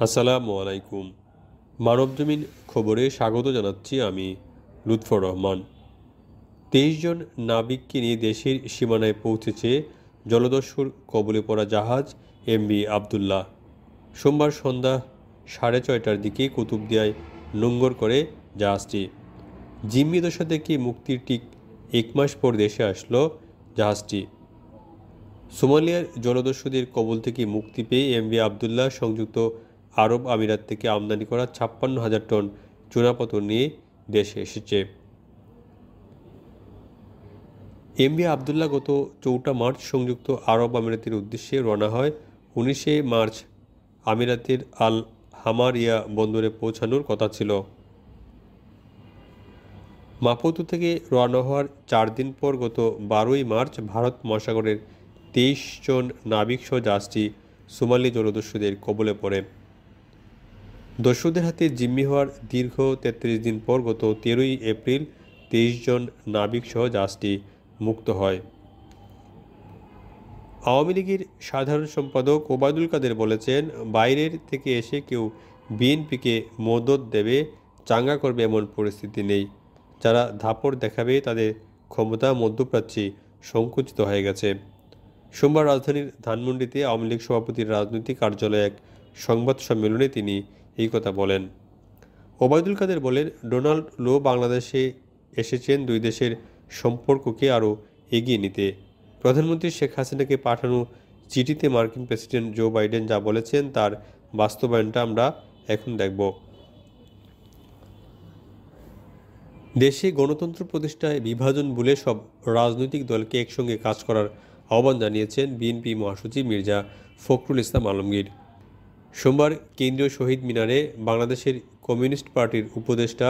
আসসালামু আলাইকুম। মানবজমিন খবরে স্বাগত জানাচ্ছি আমি লুৎফর রহমান। ২৩ জন নাবিককে নিয়ে দেশের সীমানায় পৌঁছেছে জলদস্যুর কবলে পড়া জাহাজ এমভি আবদুল্লাহ। সোমবার সন্ধ্যা ৬:৩০টার দিকে কুতুবদিয়ায় নোঙর করে জাহাজটি। জিম্মি দশা থেকে মুক্তির ঠিক ১ মাস পর দেশে আসলো জাহাজটি। সোমালিয়ার জলদস্যুদের কবল থেকে মুক্তি পেয়ে এমভি আবদুল্লাহ সংযুক্ত আরব আমিরাত থেকে আমদানি করা ৫৬,০০০ টন চুনাপাথর নিয়ে দেশে এসেছে। এমভি আবদুল্লাহ গত ৪টা মার্চ সংযুক্ত আরব আমিরাতের উদ্দেশ্যে রওনা হয়। ১৯শে মার্চ আমিরাতের আল হামারিয়া বন্দরে পৌঁছানোর কথা ছিল। মাপুতো থেকে রওনা হওয়ার ৪ দিন পর গত ১২ই মার্চ ভারত মহাসাগরের ২৩ জন নাবিকসহ জাহাজটি সোমালি জলদস্যুদের কবলে পড়ে। দস্যুদের হাতে জিম্মি হওয়ার দীর্ঘ ৩৩ দিন পর গত ১৩ই এপ্রিল ২৩ জন নাবিকসহ জাহাজটি মুক্ত হয়। আওয়ামী লীগের সাধারণ সম্পাদক ওবায়দুল কাদের বলেছেন, বাইরের থেকে এসে কেউ বিএনপিকে মদদ দেবে, চাঙ্গা করবে এমন পরিস্থিতি নেই। যারা দাপট দেখাবে তাদের ক্ষমতা মধ্যপ্রাচ্যে সংকুচিত হয়ে গেছে। সোমবার রাজধানীর ধানমন্ডিতে আওয়ামী লীগ সভাপতির রাজনৈতিক কার্যালয়ে এক সংবাদ সম্মেলনে তিনি এই কথা বলেন। ওবায়দুল কাদের বলেন, ডোনাল্ড লো বাংলাদেশে এসেছেন দুই দেশের সম্পর্ককে আরও এগিয়ে নিতে। প্রধানমন্ত্রী শেখ হাসিনাকে পাঠানো চিঠিতে মার্কিন প্রেসিডেন্ট জো বাইডেন যা বলেছেন তার বাস্তবায়নটা আমরা এখন দেখব। দেশে গণতন্ত্র প্রতিষ্ঠায় বিভাজন ভুলে সব রাজনৈতিক দলকে একসঙ্গে কাজ করার আহ্বান জানিয়েছেন বিএনপি মহাসচিব মির্জা ফখরুল ইসলাম আলমগীর। সোমবার কেন্দ্রীয় শহীদ মিনারে বাংলাদেশের কমিউনিস্ট পার্টির উপদেষ্টা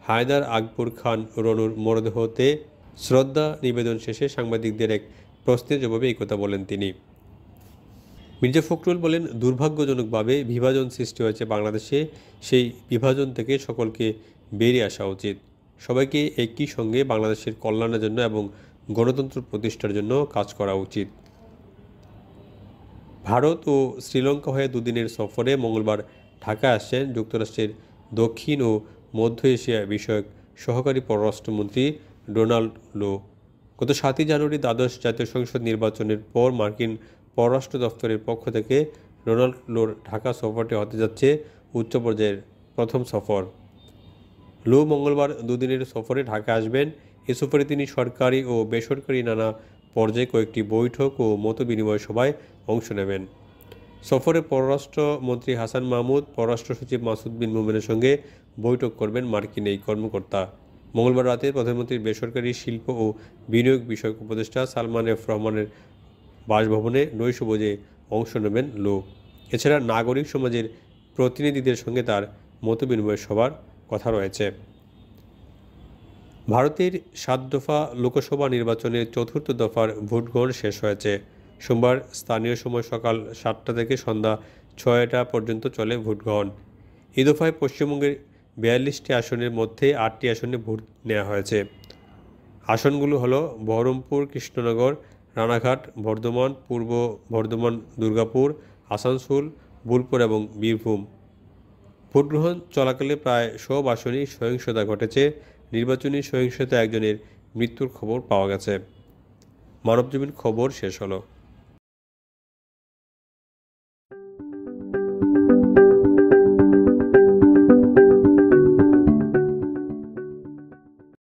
হায়দার আকবর খান রনুর মরদেহতে শ্রদ্ধা নিবেদন শেষে সাংবাদিকদের এক প্রশ্নের জবাবে এই কথা বলেন তিনি। মির্জা ফখরুল বলেন, দুর্ভাগ্যজনকভাবে বিভাজন সৃষ্টি হয়েছে বাংলাদেশে। সেই বিভাজন থেকে সকলকে বেরিয়ে আসা উচিত। সবাইকে একই সঙ্গে বাংলাদেশের কল্যাণের জন্য এবং গণতন্ত্র প্রতিষ্ঠার জন্য কাজ করা উচিত। ভারত ও শ্রীলঙ্কা হয়ে দুদিনের সফরে মঙ্গলবার ঢাকায় আসছেন যুক্তরাষ্ট্রের দক্ষিণ ও মধ্য এশিয়া বিষয়ক সহকারী পররাষ্ট্রমন্ত্রী ডোনাল্ড লো। গত ৭ই জানুয়ারি দ্বাদশ জাতীয় সংসদ নির্বাচনের পর মার্কিন পররাষ্ট্র দফতরের পক্ষ থেকে ডোনাল্ড লোর ঢাকা সফরটি হতে যাচ্ছে উচ্চ পর্যায়ের প্রথম সফর। লো মঙ্গলবার দুদিনের সফরে ঢাকা আসবেন। এ সফরে তিনি সরকারি ও বেসরকারি নানা পর্যায়ে কয়েকটি বৈঠক ও মতবিনিময় সভায় অংশ নেবেন। সফরে পররাষ্ট্রমন্ত্রী হাসান মাহমুদ, পররাষ্ট্র সচিব মাসুদ বিন মোমেনের সঙ্গে বৈঠক করবেন মার্কিন এই কর্মকর্তা। মঙ্গলবার রাতে প্রধানমন্ত্রীর বেসরকারি শিল্প ও বিনিয়োগ বিষয়ক উপদেষ্টা সালমান এফ রহমানের বাসভবনে নৈশভোজে অংশ নেবেন লো। এছাড়া নাগরিক সমাজের প্রতিনিধিদের সঙ্গে তার মতবিনিময় সভার কথা রয়েছে। ভারতের ৭ দফা লোকসভা নির্বাচনের চতুর্থ দফার ভোটগ্রহণ শেষ হয়েছে। সোমবার স্থানীয় সময় সকাল ৭টা থেকে সন্ধ্যা ৬টা পর্যন্ত চলে ভোটগ্রহণ। এই দফায় পশ্চিমবঙ্গের ৪২টি আসনের মধ্যে ৮টি আসনে ভোট নেওয়া হয়েছে। আসনগুলো হলো বহরমপুর, কৃষ্ণনগর, রানাঘাট, বর্ধমান, পূর্ব বর্ধমান, দুর্গাপুর, আসানসোল, বোলপুর এবং বীরভূম। ভোটগ্রহণ চলাকালে প্রায় সব আসনেই সহিংসতা ঘটেছে। নির্বাচনী সহিংসতায় একজনের মৃত্যুর খবর পাওয়া গেছে। মানবজমিন খবর শেষ হলো।